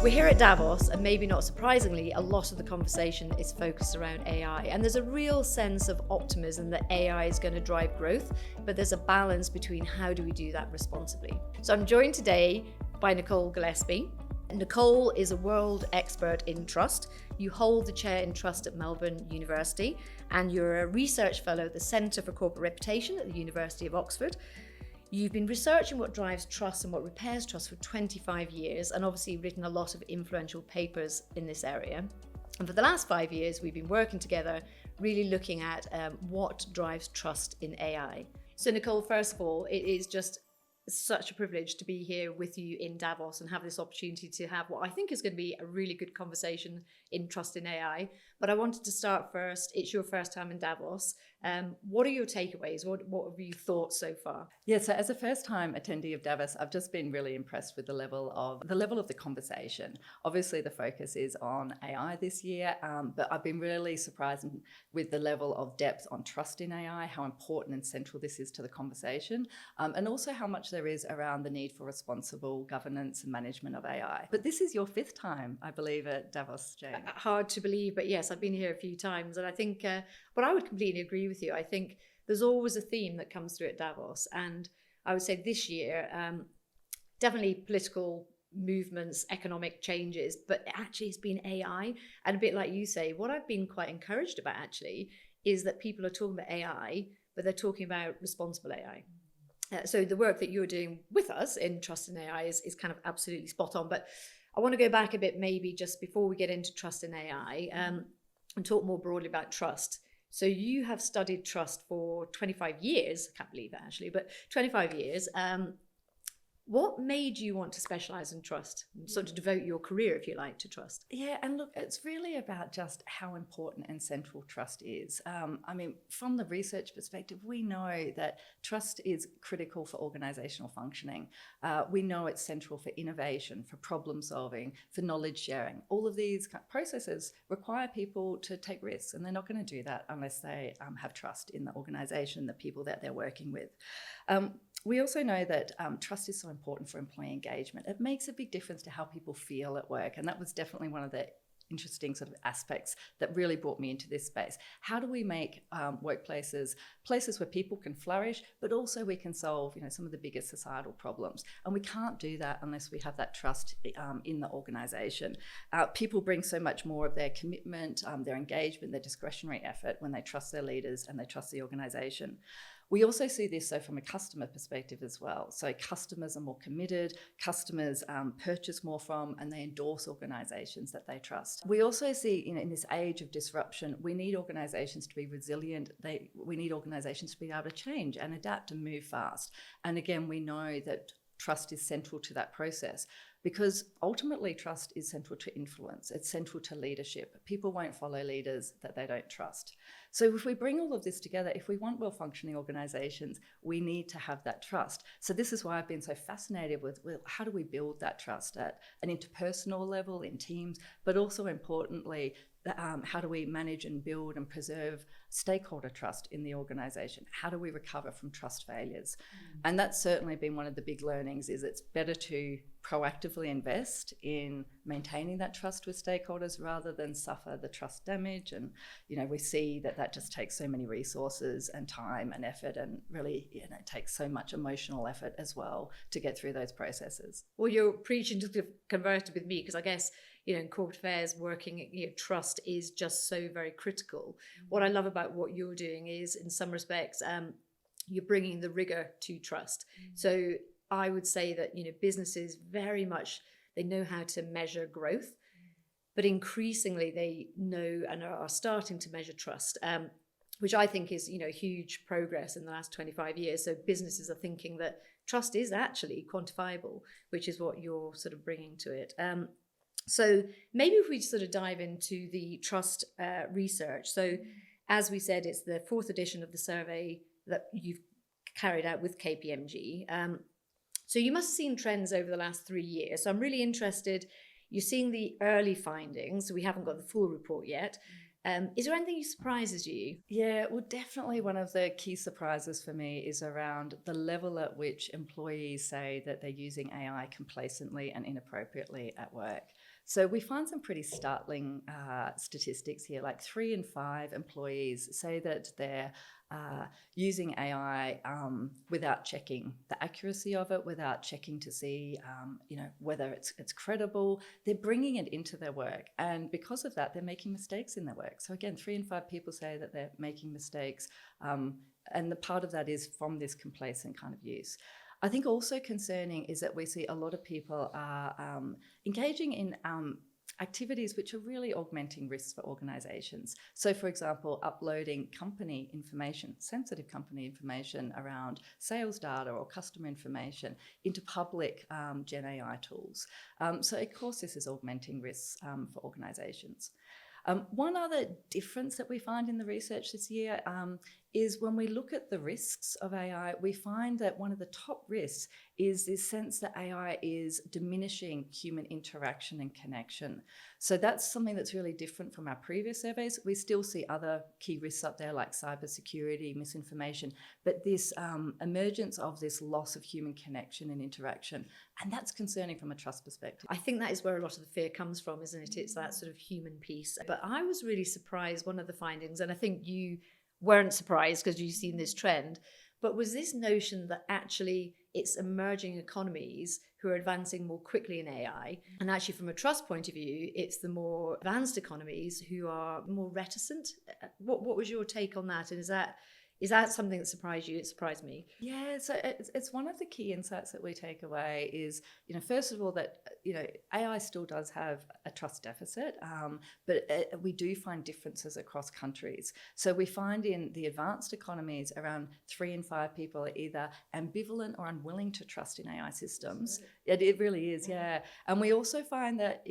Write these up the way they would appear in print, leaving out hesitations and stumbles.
We're here at Davos, and maybe not surprisingly, a lot of the conversation is focused around AI. And there's a real sense of optimism that AI is going to drive growth, but there's a balance between how do we do that responsibly. So I'm joined today by Nicole Gillespie. Nicole is a world expert in trust. You hold the chair in trust at Melbourne University, and you're a research fellow at the Centre for Corporate Reputation at the University of Oxford. You've been researching what drives trust and what repairs trust for 25 years, and obviously written a lot of influential papers in this area. And for the last 5 years, we've been working together, really looking at what drives trust in AI. So Nicole, first of all, it is just such a privilege to be here with you in Davos and have this opportunity to have what I think is going to be a really good conversation in trust in AI. But I wanted to start first. It's your first time in Davos. What are your takeaways? What have you thought so far? Yeah, so as a first-time attendee of Davos, I've just been really impressed with the level of the conversation. Obviously, the focus is on AI this year, but I've been really surprised with the level of depth on trust in AI, how important and central this is to the conversation, and also how much there is around the need for responsible governance and management of AI. But this is your fifth time, I believe, at Davos, Jane. Hard to believe, but yes, I've been here a few times, and I think, but I would completely agree with you. I think there's always a theme that comes through at Davos, and I would say this year, definitely political movements, economic changes, but actually it's been AI. And a bit like you say, what I've been quite encouraged about actually is that people are talking about AI, but they're talking about responsible AI. So the work that you're doing with us in Trust in AI is kind of absolutely spot on. But I want to go back a bit, maybe just before we get into Trust in AI, and talk more broadly about trust. So you have studied trust for 25 years. I can't believe that actually, but 25 years. What made you want to specialise in trust and sort of devote your career, if you like, to trust? Yeah, and look, it's really about just how important and central trust is. I mean, from the research perspective, we know that trust is critical for organisational functioning. We know it's central for innovation, for problem solving, for knowledge sharing. All of these processes require people to take risks, and they're not going to do that unless they have trust in the organisation, the people that they're working with. We also know that trust is so important for employee engagement. It makes a big difference to how people feel at work, and that was definitely one of the interesting sort of aspects that really brought me into this space. How do we make workplaces places where people can flourish, but also we can solve, some of the biggest societal problems? And we can't do that unless we have that trust in the organisation. People bring so much more of their commitment, their engagement, their discretionary effort when they trust their leaders and they trust the organisation. We also see this from a customer perspective as well. So customers are more committed, customers purchase more from, and they endorse organisations that they trust. We also see, in this age of disruption, we need organisations to be resilient. We need organisations to be able to change and adapt and move fast. And again, we know that trust is central to that process, because ultimately trust is central to influence. It's central to leadership. People won't follow leaders that they don't trust. So if we bring all of this together, if we want well-functioning organisations, we need to have that trust. So this is why I've been so fascinated with how do we build that trust at an interpersonal level in teams, but also importantly, how do we manage and build and preserve stakeholder trust in the organisation? How do we recover from trust failures? And that's certainly been one of the big learnings, is it's better to proactively invest in maintaining that trust with stakeholders rather than suffer the trust damage. And, we see that just takes so many resources and time and effort, and really, it takes so much emotional effort as well to get through those processes. Well, you're preaching to the converted with me, because I guess, in corporate affairs, working, trust is just so very critical. What I love about what you're doing is, in some respects, you're bringing the rigor to trust. So I would say that, businesses very much, they know how to measure growth, but increasingly they know and are starting to measure trust, which I think is, huge progress in the last 25 years. So businesses are thinking that trust is actually quantifiable, which is what you're sort of bringing to it. So maybe if we sort of dive into the trust research. So as we said, it's the 4th edition of the survey that you've carried out with KPMG. So you must have seen trends over the last 3 years. So I'm really interested, you're seeing the early findings, so we haven't got the full report yet. Is there anything that surprises you? Yeah, well, definitely one of the key surprises for me is around the level at which employees say that they're using AI complacently and inappropriately at work. So we find some pretty startling statistics here, like 3 in 5 employees say that they're using AI without checking the accuracy of it, without checking to see, whether it's credible. They're bringing it into their work, and because of that, they're making mistakes in their work. So again, 3 in 5 people say that they're making mistakes, and the part of that is from this complacent kind of use. I think also concerning is that we see a lot of people are engaging in activities which are really augmenting risks for organisations. So, for example, uploading company information, sensitive company information around sales data or customer information into public Gen AI tools. So, of course, this is augmenting risks for organisations. One other difference that we find in the research this year is when we look at the risks of AI, we find that one of the top risks is this sense that AI is diminishing human interaction and connection. So that's something that's really different from our previous surveys. We still see other key risks up there like cybersecurity, misinformation, but this emergence of this loss of human connection and interaction, and that's concerning from a trust perspective. I think that is where a lot of the fear comes from, isn't it? It's that sort of human piece. But I was really surprised, one of the findings, and I think you weren't surprised because you've seen this trend, but was this notion that actually it's emerging economies who are advancing more quickly in AI. And actually from a trust point of view, it's the more advanced economies who are more reticent. What was your take on that? And is that something that surprised you? It surprised me. Yeah, so it's one of the key insights that we take away is, first of all, that, AI still does have a trust deficit, but we do find differences across countries. So we find in the advanced economies around 3 in 5 people are either ambivalent or unwilling to trust in AI systems. It really is, yeah. And we also find that,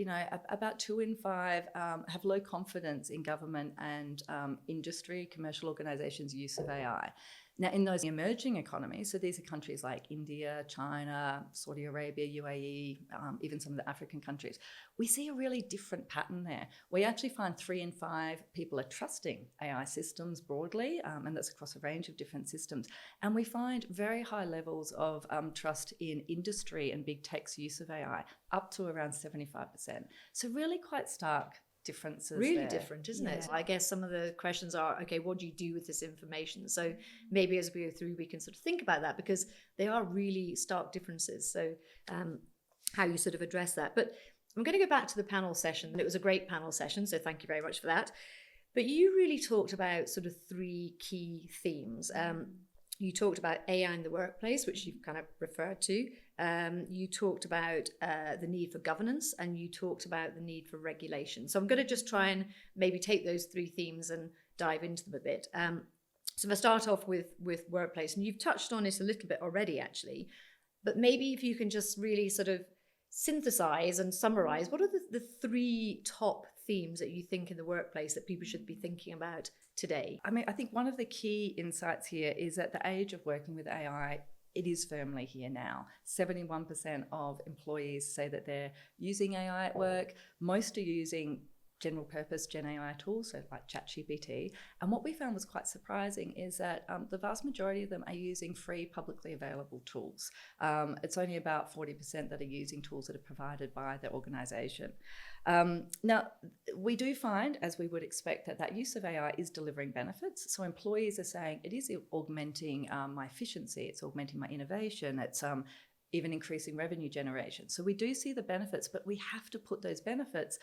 about 2 in 5 have low confidence in government and industry, commercial organisations' use of AI. Now, in those emerging economies, so these are countries like India, China, Saudi Arabia, UAE, even some of the African countries, we see a really different pattern there. We actually find 3 in 5 people are trusting AI systems broadly, and that's across a range of different systems. And we find very high levels of trust in industry and big tech's use of AI, up to around 75%. So really quite stark differences. Really there. different, isn't it? I guess some of the questions are, okay, what do you do with this information? So maybe as we go through, we can sort of think about that because they are really stark differences. So how you sort of address that. But I'm going to go back to the panel session. It was a great panel session, so thank you very much for that. But you really talked about sort of 3 key themes. You talked about AI in the workplace, which you've kind of referred to. You talked about the need for governance, and you talked about the need for regulation. So I'm going to just try and maybe take those 3 themes and dive into them a bit. So if I start off with workplace, and you've touched on it a little bit already, actually, but maybe if you can just really sort of synthesize and summarize, what are the 3 top themes that you think in the workplace that people should be thinking about today? I mean, I think one of the key insights here is that the age of working with AI, it is firmly here now. 71% of employees say that they're using AI at work. Most are using general purpose Gen AI tools, so like ChatGPT. And what we found was quite surprising is that the vast majority of them are using free publicly available tools. It's only about 40% that are using tools that are provided by their organisation. Now, we do find, as we would expect, that use of AI is delivering benefits. So employees are saying it is augmenting my efficiency, it's augmenting my innovation, it's even increasing revenue generation. So we do see the benefits, but we have to put those benefits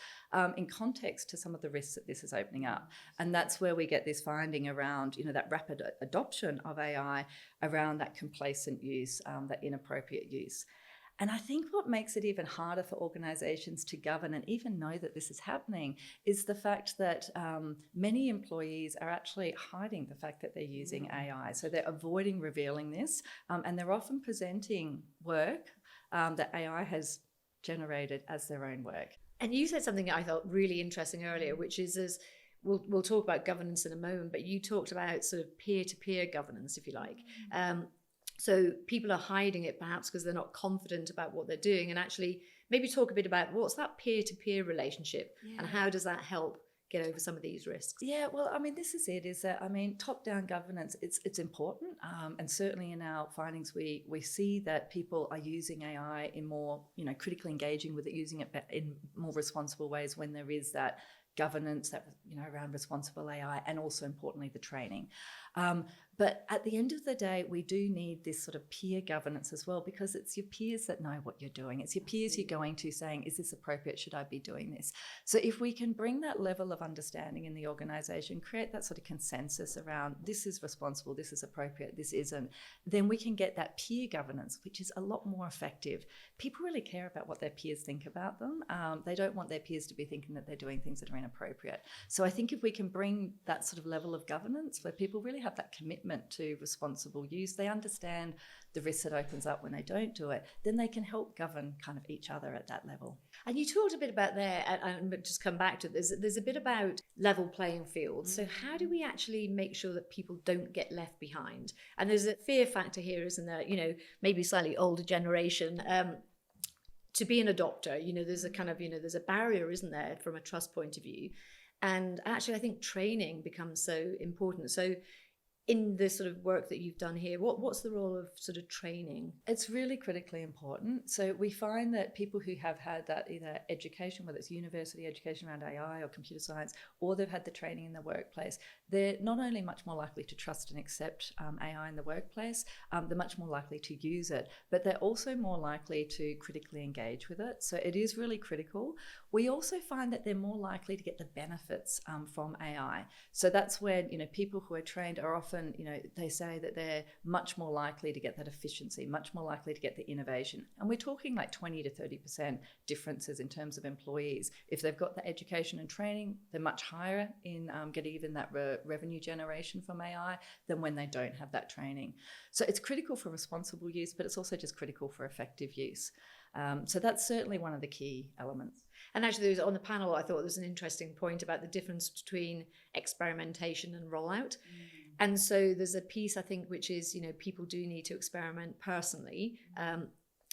in context to some of the risks that this is opening up. And that's where we get this finding around, that rapid adoption of AI, around that complacent use, that inappropriate use. And I think what makes it even harder for organisations to govern and even know that this is happening is the fact that many employees are actually hiding the fact that they're using AI. So they're avoiding revealing this, and they're often presenting work that AI has generated as their own work. And you said something I thought really interesting earlier, which is we'll talk about governance in a moment, but you talked about sort of peer-to-peer governance, if you like. So people are hiding it perhaps because they're not confident about what they're doing, and actually maybe talk a bit about what's that peer-to-peer relationship and how does that help get over some of these risks? Yeah, well, I mean, this is it, is that, I mean, top-down governance, it's important. And certainly in our findings, we see that people are using AI in more, critically engaging with it, using it in more responsible ways when there is that governance that, around responsible AI, and also importantly, the training. But at the end of the day, we do need this sort of peer governance as well, because it's your peers that know what you're doing. It's your peers you're going to saying, is this appropriate? Should I be doing this? So if we can bring that level of understanding in the organisation, create that sort of consensus around this is responsible, this is appropriate, this isn't, then we can get that peer governance, which is a lot more effective. People really care about what their peers think about them. They don't want their peers to be thinking that they're doing things that are inappropriate. So I think if we can bring that sort of level of governance where people really have that commitment to responsible use, they understand the risks that opens up when they don't do it, then they can help govern kind of each other at that level. And you talked a bit about there, and just come back to it, there's a bit about level playing field. So how do we actually make sure that people don't get left behind? And there's a fear factor here, isn't there? Maybe slightly older generation. To be an adopter, there's a kind of, there's a barrier, isn't there, from a trust point of view. And actually, I think training becomes so important. So in the sort of work that you've done here, what's the role of sort of training? It's really critically important. So we find that people who have had that either education, whether it's university education around AI or computer science, or they've had the training in the workplace, they're not only much more likely to trust and accept AI in the workplace, they're much more likely to use it, but they're also more likely to critically engage with it. So it is really critical. We also find that they're more likely to get the benefits from AI. So that's when, people who are trained are often, they say that they're much more likely to get that efficiency, much more likely to get the innovation. And we're talking like 20 to 30% differences in terms of employees. If they've got the education and training, they're much higher in getting even that revenue generation from AI than when they don't have that training. So it's critical for responsible use, but it's also just critical for effective use. So that's certainly one of the key elements. And actually, on the panel, I thought there was an interesting point about the difference between experimentation and rollout. And so there's a piece, I think, which is, people do need to experiment personally.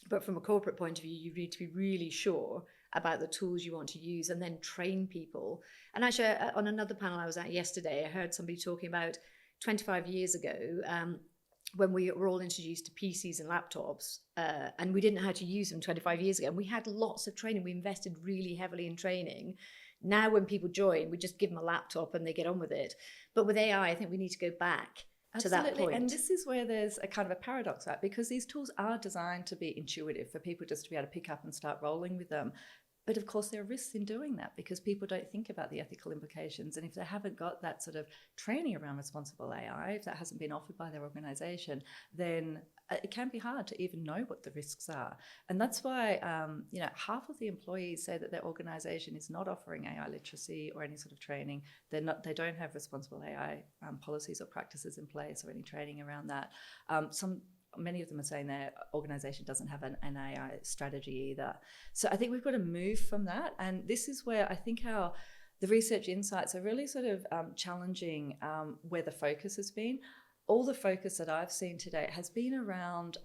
But from a corporate point of view, you need to be really sure about the tools you want to use and then train people. And actually, on another panel I was at yesterday, I heard somebody talking about 25 years ago, when we were all introduced to PCs and laptops, and we didn't know how to use them 25 years ago. And we had lots of training. We invested really heavily in training. Now when people join, we just give them a laptop and they get on with it. But with AI, I think we need to go back to that point. And this is where there's a kind of a paradox, right? Because these tools are designed to be intuitive for people just to be able to pick up and start rolling with them. But of course, there are risks in doing that because people don't think about the ethical implications. And if they haven't got that sort of training around responsible AI, if that hasn't been offered by their organisation, then it can be hard to even know what the risks are. And that's why, half of the employees say that their organisation is not offering AI literacy or any sort of training. They don't have responsible AI policies or practices in place or any training around that. Many of them are saying their organisation doesn't have an AI strategy either. So I think we've got to move from that. And this is where I think the research insights are really sort of challenging where the focus has been. All the focus that I've seen today has been around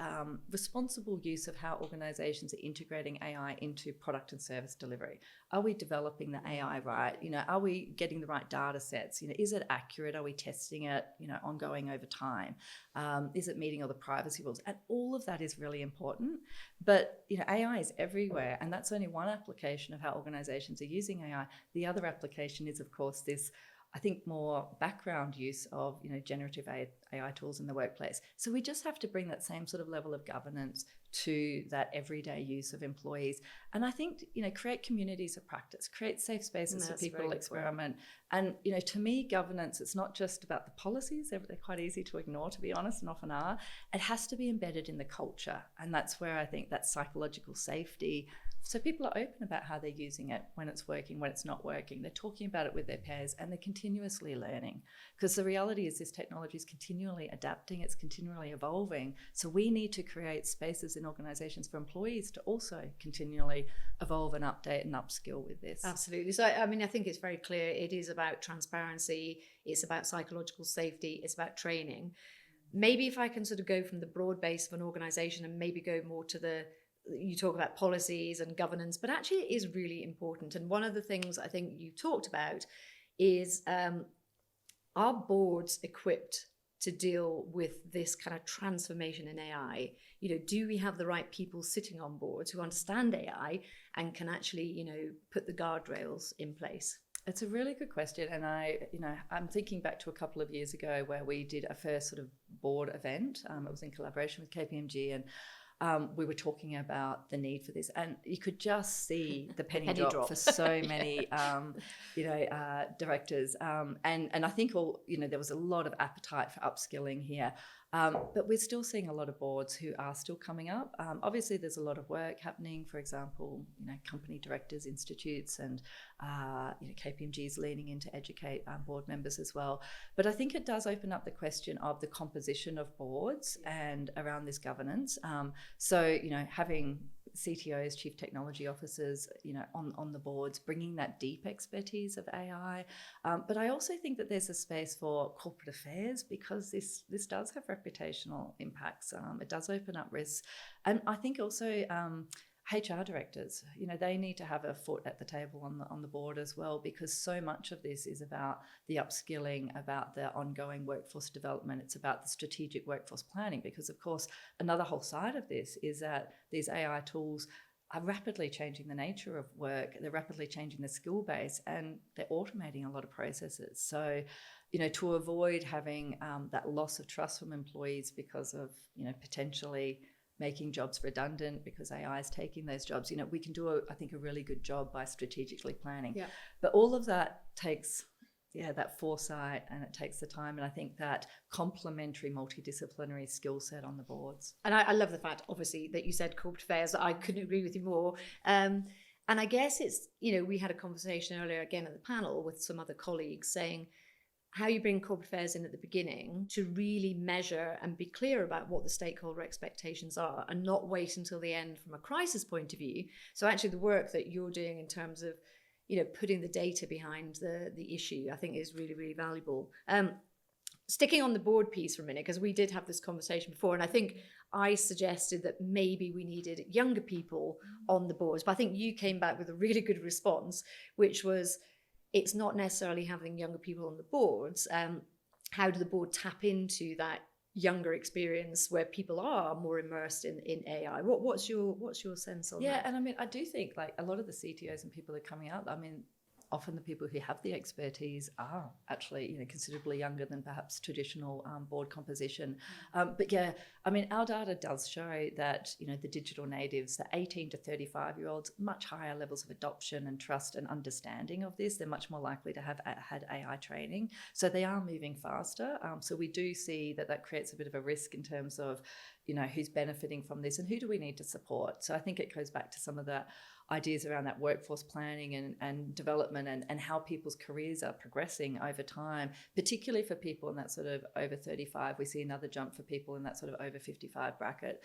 responsible use of how organisations are integrating AI into product and service delivery. Are we developing the AI right? Are we getting the right data sets? Is it accurate? Are we testing it, ongoing over time? Is it meeting all the privacy rules? And all of that is really important. But, AI is everywhere, and that's only one application of how organisations are using AI. The other application is, of course, this, I think, more background use of generative AI tools in the workplace. So we just have to bring that same sort of level of governance to that everyday use of employees. And I think, create communities of practice, create safe spaces for people to experiment. And, to me, governance, it's not just about the policies. They're quite easy to ignore, to be honest, and often are. It has to be embedded in the culture. And that's where I think that psychological safety, so people are open about how they're using it, when it's working, when it's not working. They're talking about it with their peers and they're continuously learning. Because the reality is this technology is continually adapting, it's continually evolving. So we need to create spaces in organisations for employees to also continually evolve and update and upskill with this. Absolutely. So, I think it's very clear. It is about transparency. It's about psychological safety. It's about training. Maybe if I can sort of go from the broad base of an organisation and maybe go more to you talk about policies and governance, but actually it is really important. And one of the things I think you talked about is are boards equipped to deal with this kind of transformation in AI? You know, do we have the right people sitting on boards who understand AI and can actually, you know, put the guardrails in place? It's a really good question, and I'm thinking back to a couple of years ago where we did a first sort of board event. It was in collaboration with KPMG, and we were talking about the need for this, and you could just see the penny drop for so many, directors, and I think there was a lot of appetite for upskilling here, but we're still seeing a lot of boards who are still coming up. Obviously, there's a lot of work happening. For example, company directors institutes, and KPMG is leaning in to educate board members as well. But I think it does open up the question of the composition of boards and around this governance. So, having CTOs, chief technology officers, on the boards, bringing that deep expertise of AI. But I also think that there's a space for corporate affairs, because this does have reputational impacts. It does open up risks. And I think also HR directors, they need to have a foot at the table on the board as well, because so much of this is about the upskilling, about the ongoing workforce development. It's about the strategic workforce planning, because of course another whole side of this is that these AI tools are rapidly changing the nature of work. They're rapidly changing the skill base, and they're automating a lot of processes. So, to avoid having that loss of trust from employees because of, potentially making jobs redundant because AI is taking those jobs, we can do, I think, a really good job by strategically planning. Yeah. But all of that takes, that foresight, and it takes the time. And I think that complementary multidisciplinary skill set on the boards. And I love the fact, obviously, that you said corporate affairs. I couldn't agree with you more. And I guess it's, we had a conversation earlier again at the panel with some other colleagues saying, how you bring corporate affairs in at the beginning to really measure and be clear about what the stakeholder expectations are, and not wait until the end from a crisis point of view. So actually the work that you're doing in terms of, putting the data behind the issue, I think is really, really valuable. Sticking on the board piece for a minute, because we did have this conversation before, and I think I suggested that maybe we needed younger people on the boards, but I think you came back with a really good response, which was, it's not necessarily having younger people on the boards. How do the board tap into that younger experience where people are more immersed in AI? What's your sense on that? Yeah, and I do think like a lot of the CTOs and people that are coming out, often the people who have the expertise are actually, considerably younger than perhaps traditional board composition. But yeah, our data does show that, the digital natives, the 18 to 35-year-olds, much higher levels of adoption and trust and understanding of this. They're much more likely to have had AI training. So they are moving faster. So we do see that creates a bit of a risk in terms of, who's benefiting from this and who do we need to support. So I think it goes back to some of the ideas around that workforce planning and development, and how people's careers are progressing over time, particularly for people in that sort of over 35. We see another jump for people in that sort of over 55 bracket.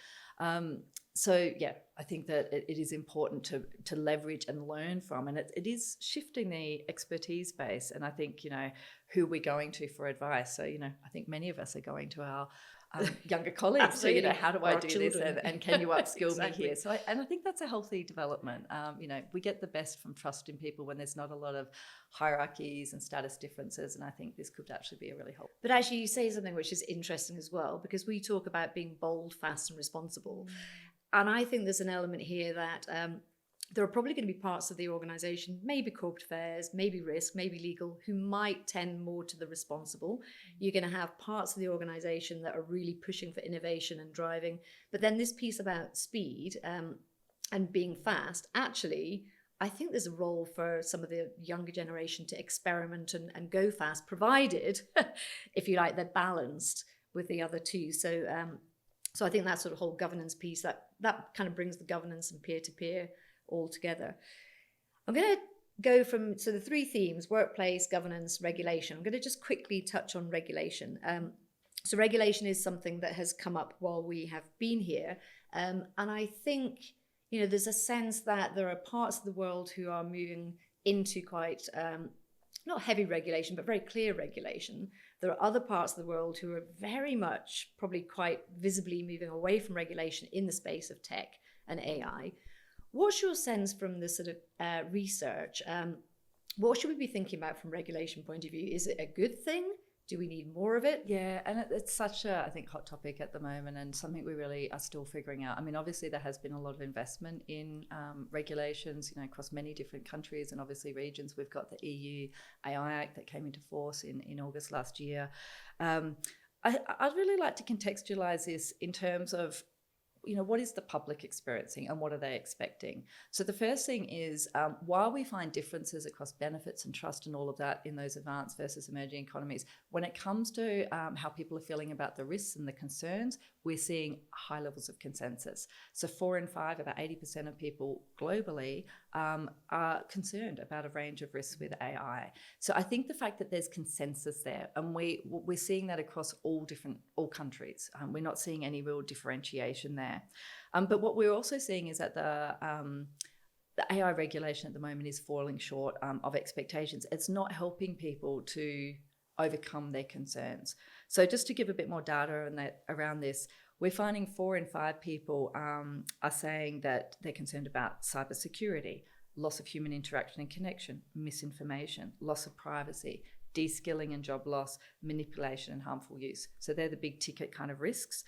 So yeah, I think that it is important to leverage and learn from, and it is shifting the expertise base. And I think, who we're going to for advice. So, I think many of us are going to our younger colleagues. So, how do I do this, and can you upskill Exactly. me here? So, and I think that's a healthy development. We get the best from trusting people when there's not a lot of hierarchies and status differences, and I think this could actually be a really helpful. But actually, you say something which is interesting as well, because we talk about being bold, fast, and responsible. And I think there's an element here that there are probably going to be parts of the organisation, maybe corporate affairs, maybe risk, maybe legal, who might tend more to the responsible. You're going to have parts of the organisation that are really pushing for innovation and driving. But then this piece about speed and being fast, actually, I think there's a role for some of the younger generation to experiment and go fast, provided, if you like, they're balanced with the other two. So I think that sort of whole governance piece, that kind of brings the governance and peer-to-peer all together. I'm going to go from, so the three themes: workplace, governance, regulation. I'm going to just quickly touch on regulation. So regulation is something that has come up while we have been here. And I think, there's a sense that there are parts of the world who are moving into quite, not heavy regulation, but very clear regulation. There are other parts of the world who are very much, probably quite visibly moving away from regulation in the space of tech and AI. What's your sense from the sort of research? What should we be thinking about from regulation point of view? Is it a good thing? Do we need more of it? Yeah, and it's such a, I think, hot topic at the moment, and something we really are still figuring out. I mean, obviously there has been a lot of investment in regulations, across many different countries and obviously regions. We've got the EU AI Act that came into force in August last year. I'd really like to contextualise this in terms of, what is the public experiencing and what are they expecting? So the first thing is, while we find differences across benefits and trust and all of that in those advanced versus emerging economies, when it comes to how people are feeling about the risks and the concerns, we're seeing high levels of consensus. So 4 in 5, about 80% of people globally are concerned about a range of risks with AI. So I think the fact that there's consensus there, and we're seeing that across all countries. We're not seeing any real differentiation there. But what we're also seeing is that the AI regulation at the moment is falling short of expectations. It's not helping people to overcome their concerns. So just to give a bit more data around this, we're finding 4 in 5 people are saying that they're concerned about cybersecurity, loss of human interaction and connection, misinformation, loss of privacy, de-skilling and job loss, manipulation and harmful use. So they're the big ticket kind of risks.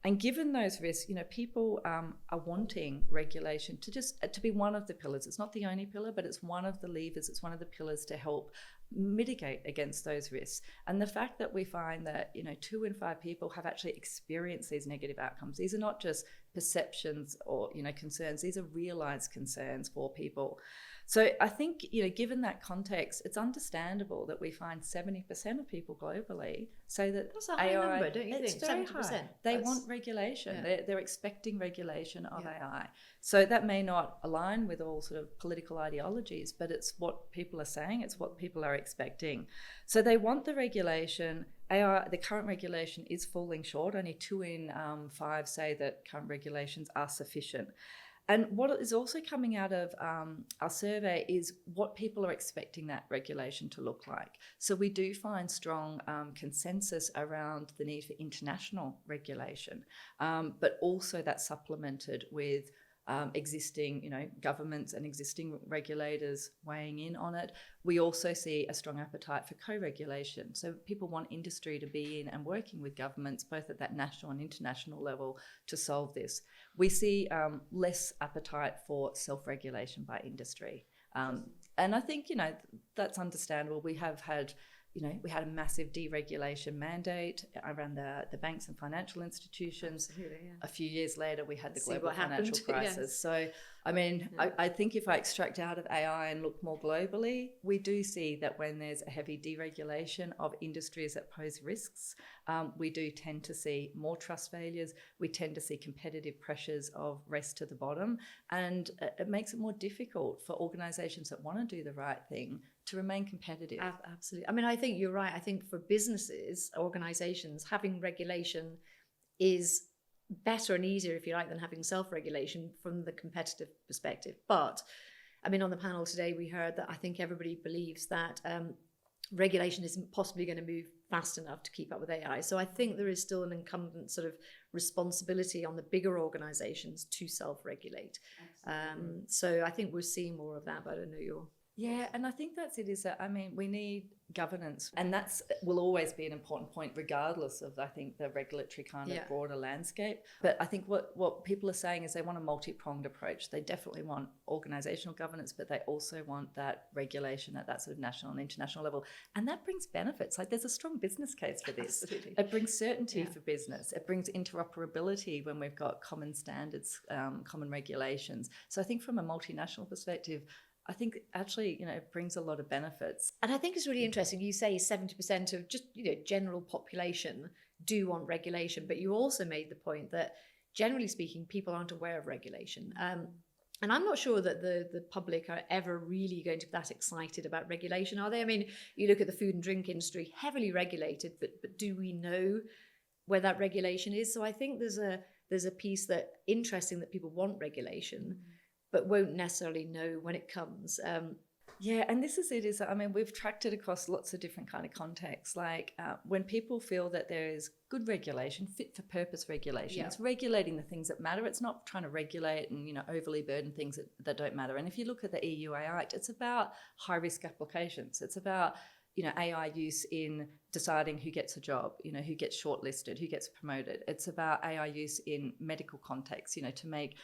And given those risks, people are wanting regulation to be one of the pillars. It's not the only pillar, but it's one of the levers. It's one of the pillars to help mitigate against those risks. And the fact that we find that 2 in 5 people have actually experienced these negative outcomes. These are not just perceptions or concerns. These are realized concerns for people. So I think given that context, it's understandable that we find 70% of people globally say that that's a high AI, number, don't you think? It's very 70%. high. They want regulation. Yeah. They're expecting regulation of AI. So that may not align with all sort of political ideologies, but it's what people are saying. It's what people are expecting. So they want the regulation. AI, the current regulation is falling short. Only 2 in 5 say that current regulations are sufficient. And what is also coming out of our survey is what people are expecting that regulation to look like. So we do find strong consensus around the need for international regulation, but also that's supplemented with existing, governments and existing regulators weighing in on it. We also see a strong appetite for co-regulation. So people want industry to be in and working with governments, both at that national and international level, to solve this. We see less appetite for self-regulation by industry. And I think, that's understandable. We have had we had a massive deregulation mandate around the banks and financial institutions. Absolutely, yeah. A few years later, we had the global financial crisis. Yes. So, I think if I extract out of AI and look more globally, we do see that when there's a heavy deregulation of industries that pose risks, we do tend to see more trust failures. We tend to see competitive pressures of race to the bottom. And it makes it more difficult for organisations that want to do the right thing to remain competitive. Absolutely. I think you're right. I think for businesses, organisations, having regulation is better and easier, if you like, than having self-regulation from the competitive perspective. But, on the panel today, we heard that I think everybody believes that regulation isn't possibly going to move fast enough to keep up with AI. So I think there is still an incumbent sort of responsibility on the bigger organisations to self-regulate. So I think we're seeing more of that, but I don't know your... Yeah, and I think that's it, is that, we need governance, and that will always be an important point regardless of, I think, the regulatory kind of broader landscape. But I think what people are saying is they want a multi-pronged approach. They definitely want organisational governance, but they also want that regulation at that sort of national and international level. And that brings benefits. Like, there's a strong business case for this. Absolutely. It brings certainty for business. It brings interoperability when we've got common standards, common regulations. So I think from a multinational perspective, I think actually, it brings a lot of benefits. And I think it's really interesting. You say 70% of just, general population do want regulation, but you also made the point that generally speaking, people aren't aware of regulation. And I'm not sure that the public are ever really going to be that excited about regulation, are they? You look at the food and drink industry, heavily regulated, but do we know where that regulation is? So I think there's a piece that interesting that people want regulation, but won't necessarily know when it comes. Yeah, and this is it. We've tracked it across lots of different kind of contexts. Like when people feel that there is good regulation, fit for purpose regulation, it's regulating the things that matter. It's not trying to regulate and overly burden things that don't matter. And if you look at the EU AI Act, it's about high risk applications. It's about AI use in deciding who gets a job, who gets shortlisted, who gets promoted. It's about AI use in medical contexts, to make,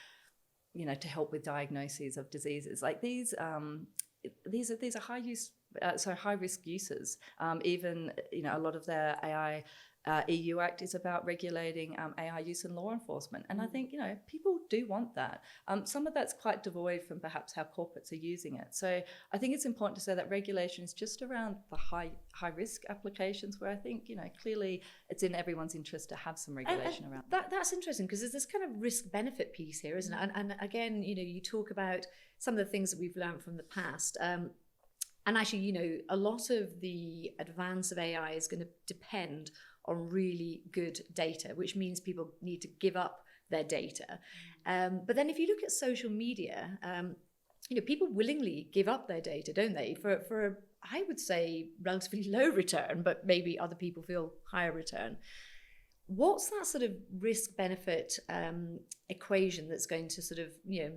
to help with diagnoses of diseases. Like these are high use, high risk uses. Even a lot of the AI EU Act is about regulating AI use in law enforcement, and I think people do want that. Some of that's quite devoid from perhaps how corporates are using it. So I think it's important to say that regulation is just around the high risk applications, where I think clearly it's in everyone's interest to have some regulation around that. That's interesting, because there's this kind of risk benefit piece here, isn't it? And again, you talk about some of the things that we've learned from the past. And actually, a lot of the advance of AI is going to depend on really good data, which means people need to give up their data. But then if you look at social media, people willingly give up their data, don't they? For I would say, relatively low return, but maybe other people feel higher return. What's that sort of risk-benefit equation that's going to sort of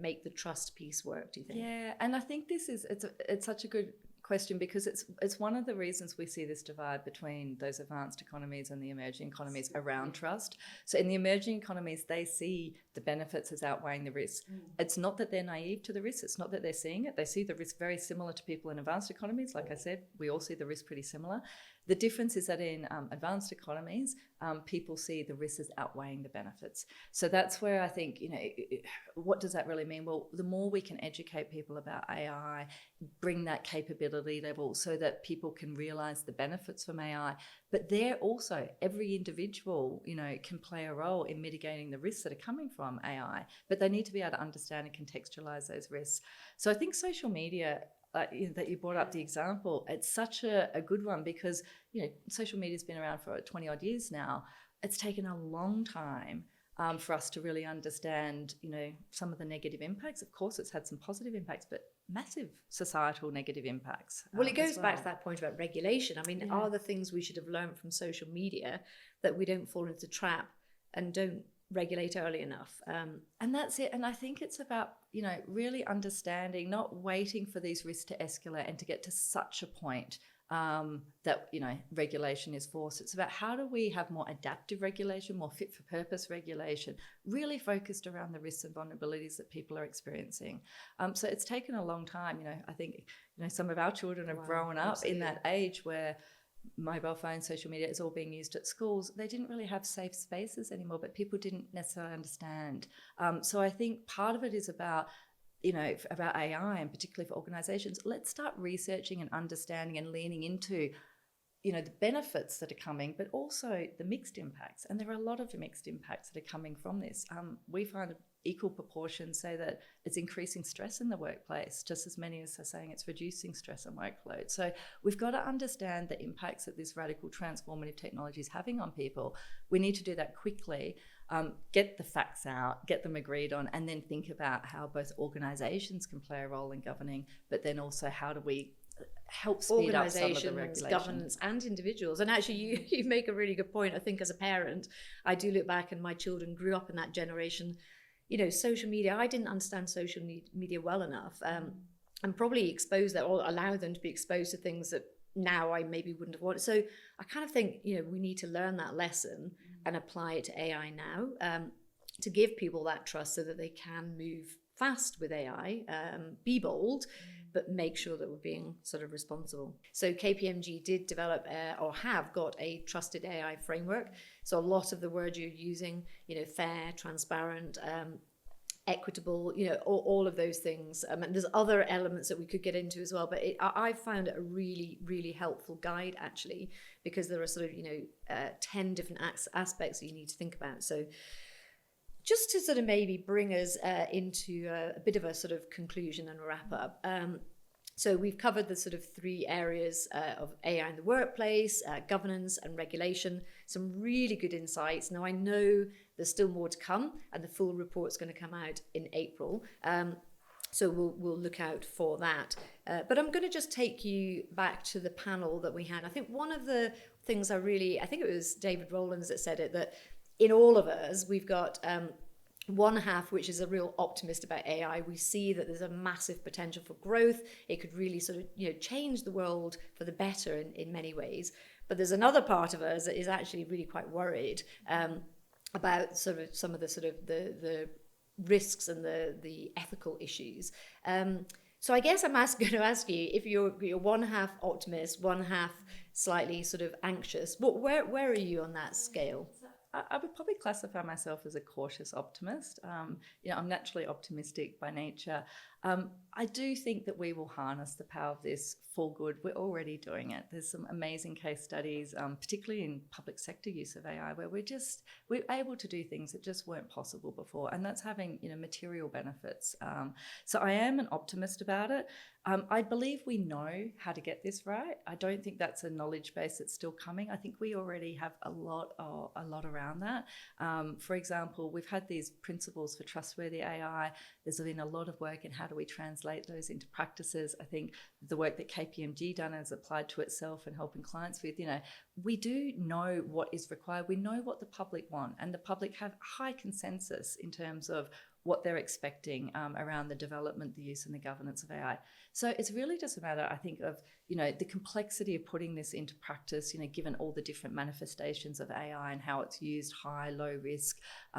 make the trust piece work, do you think? Yeah, and I think it's such a good question, because it's one of the reasons we see this divide between those advanced economies and the emerging economies around trust. So in the emerging economies, they see the benefits as outweighing the risks. It's not that they're naive to the risk. It's not that they're seeing it. They see the risk very similar to people in advanced economies. Like I said, we all see the risk pretty similar. The difference is that in advanced economies, people see the risks as outweighing the benefits. So that's where I think, what does that really mean? Well, the more we can educate people about AI, bring that capability level so that people can realize the benefits from AI, but they're also, every individual, can play a role in mitigating the risks that are coming from AI, but they need to be able to understand and contextualize those risks. So I think social media, that you brought up the example, it's such a good one, because social media's been around for 20 odd years now. It's taken a long time for us to really understand some of the negative impacts. Of course, it's had some positive impacts, but massive societal negative impacts. Well, it goes back to that point about regulation. I mean, are the things we should have learned from social media that we don't fall into the trap and don't regulate early enough? And that's it. And I think it's about really understanding, not waiting for these risks to escalate and to get to such a point that regulation is forced. It's about how do we have more adaptive regulation, more fit for purpose regulation, really focused around the risks and vulnerabilities that people are experiencing. So it's taken a long time. I think some of our children have grown up in that age where mobile phones, social media is all being used at schools. They didn't really have safe spaces anymore, but people didn't necessarily understand. So I think part of it is about about AI, and particularly for organizations, let's start researching and understanding and leaning into the benefits that are coming, but also the mixed impacts. And there are a lot of mixed impacts that are coming from this. We find equal proportions say that it's increasing stress in the workplace, just as many as are saying it's reducing stress and workload. So we've got to understand the impacts that this radical transformative technology is having on people. We need to do that quickly, get the facts out, get them agreed on, and then think about how both organisations can play a role in governing, but then also how do we help speed up some of the regulations, governance, and individuals. And actually, you make a really good point. I think as a parent, I do look back, and my children grew up in that generation. Social media, I didn't understand social media well enough, and probably expose that, or allow them to be exposed to things that now I maybe wouldn't have wanted. So I kind of think, we need to learn that lesson and apply it to AI now, to give people that trust so that they can move fast with AI, be bold, but make sure that we're being sort of responsible. So KPMG did develop or have got a trusted AI framework. So a lot of the words you're using, fair, transparent, equitable, all of those things. And there's other elements that we could get into as well. But I found it a really, really helpful guide, actually, because there are sort of, 10 different aspects that you need to think about. So just to sort of maybe bring us into a bit of a sort of conclusion and wrap up. So we've covered the sort of 3 areas of AI in the workplace, governance and regulation, some really good insights. Now, I know there's still more to come, and the full report's going to come out in April. So we'll look out for that. But I'm going to just take you back to the panel that we had. I think one of the things I think it was David Rowlands that said it, that in all of us, we've got one half which is a real optimist about AI. We see that there's a massive potential for growth. It could really sort of change the world for the better in many ways. But there's another part of us that is actually really quite worried about sort of some of the sort of the risks and the ethical issues. So I guess I'm going to ask you, if you're one half optimist, one half slightly sort of anxious, where are you on that scale? I would probably classify myself as a cautious optimist. I'm naturally optimistic by nature. I do think that we will harness the power of this for good. We're already doing it. There's some amazing case studies, particularly in public sector use of AI, where we're able to do things that just weren't possible before, and that's having material benefits. So I am an optimist about it. I believe we know how to get this right. I don't think that's a knowledge base that's still coming. I think we already have a lot around that. For example, we've had these principles for trustworthy AI. There's been a lot of work in how do we translate those into practices. I think the work that KPMG done has applied to itself and helping clients with, we do know what is required. We know what the public want, and the public have high consensus in terms of what they're expecting around the development, the use and the governance of AI. So it's really just a matter, I think, of, the complexity of putting this into practice, given all the different manifestations of AI and how it's used, high, low risk,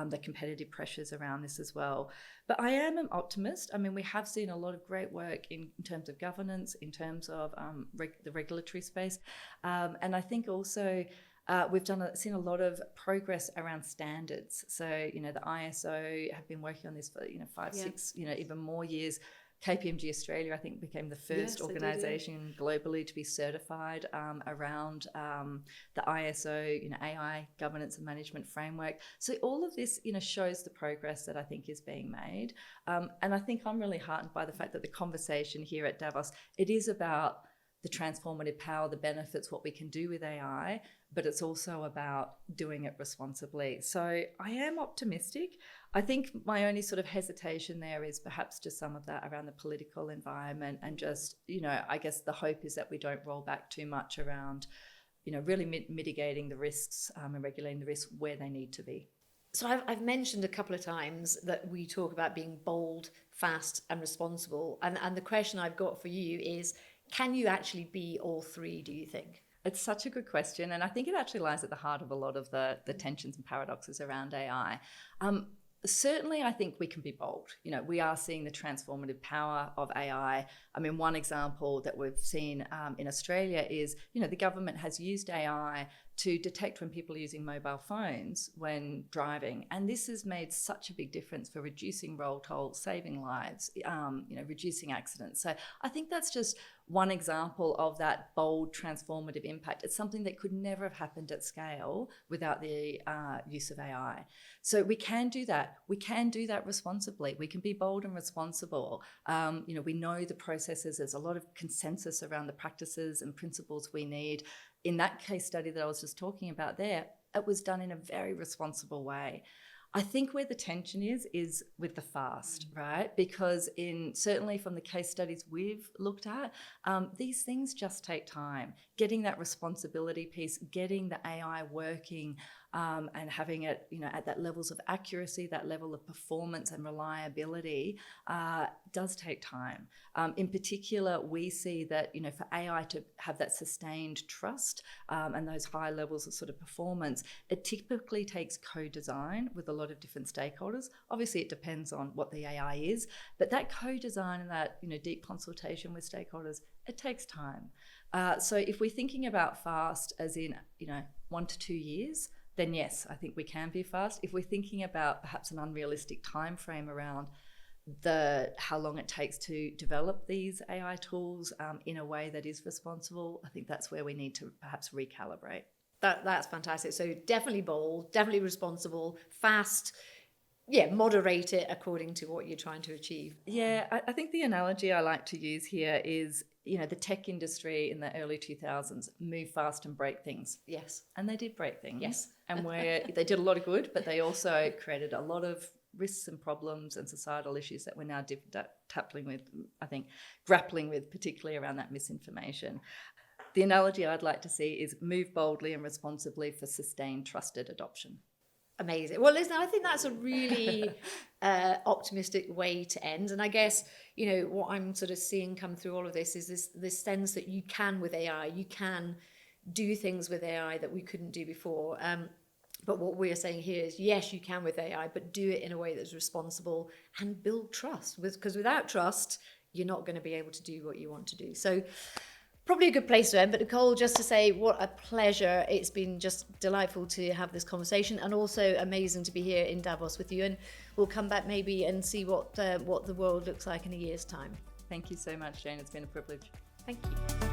the competitive pressures around this as well. But I am an optimist. I mean, we have seen a lot of great work in terms of governance, in terms of the regulatory space. And I think also we've seen a lot of progress around standards. So, the ISO have been working on this for, 5, 6, even more years. KPMG Australia, I think, became the first organisation globally to be certified around the ISO, AI governance and management framework. So all of this, shows the progress that I think is being made. And I think I'm really heartened by the fact that the conversation here at Davos, it is about the transformative power, the benefits, what we can do with AI, but it's also about doing it responsibly. So I am optimistic. I think my only sort of hesitation there is perhaps just some of that around the political environment, and just, I guess the hope is that we don't roll back too much around, really mitigating the risks and regulating the risks where they need to be. So I've mentioned a couple of times that we talk about being bold, fast and responsible. And the question I've got for you is, can you actually be all three, do you think? It's such a good question, and I think it actually lies at the heart of a lot of the tensions and paradoxes around AI. Certainly, I think we can be bold. We are seeing the transformative power of AI. I mean, one example that we've seen in Australia is, the government has used AI to detect when people are using mobile phones when driving. And this has made such a big difference for reducing roll toll, saving lives, reducing accidents. So I think that's just one example of that bold transformative impact. It's something that could never have happened at scale without the use of AI. So we can do that. We can do that responsibly. We can be bold and responsible. We know the processes. There's a lot of consensus around the practices and principles we need. In that case study that I was just talking about there, it was done in a very responsible way. I think where the tension is with the fast, right? Because certainly from the case studies we've looked at, these things just take time. Getting that responsibility piece, getting the AI working, and having it, at that levels of accuracy, that level of performance and reliability, does take time. In particular, we see that, for AI to have that sustained trust and those high levels of sort of performance, it typically takes co-design with a lot of different stakeholders. Obviously, it depends on what the AI is, but that co-design and that, deep consultation with stakeholders, it takes time. So if we're thinking about fast as in, 1 to 2 years, then yes, I think we can be fast. If we're thinking about perhaps an unrealistic time frame around how long it takes to develop these AI tools in a way that is responsible, I think that's where we need to perhaps recalibrate. That's fantastic. So definitely bold, definitely responsible, fast. Yeah, moderate it according to what you're trying to achieve. Yeah, I think the analogy I like to use here is, the tech industry in the early 2000s move fast and break things. Yes. And they did break things. Yes. And they did a lot of good, but they also created a lot of risks and problems and societal issues that we're now grappling with, particularly around that misinformation. The analogy I'd like to see is move boldly and responsibly for sustained trusted adoption. Amazing. Well, listen, I think that's a really optimistic way to end. And I guess, what I'm sort of seeing come through all of this is this sense that you can, with AI, you can do things with AI that we couldn't do before. But what we're saying here is, yes, you can with AI, but do it in a way that's responsible and build trust. Because without trust, you're not going to be able to do what you want to do. So probably a good place to end. But Nicole, just to say, what a pleasure. It's been just delightful to have this conversation, and also amazing to be here in Davos with you. And we'll come back maybe and see what the world looks like in a year's time. Thank you so much, Jane. It's been a privilege. Thank you.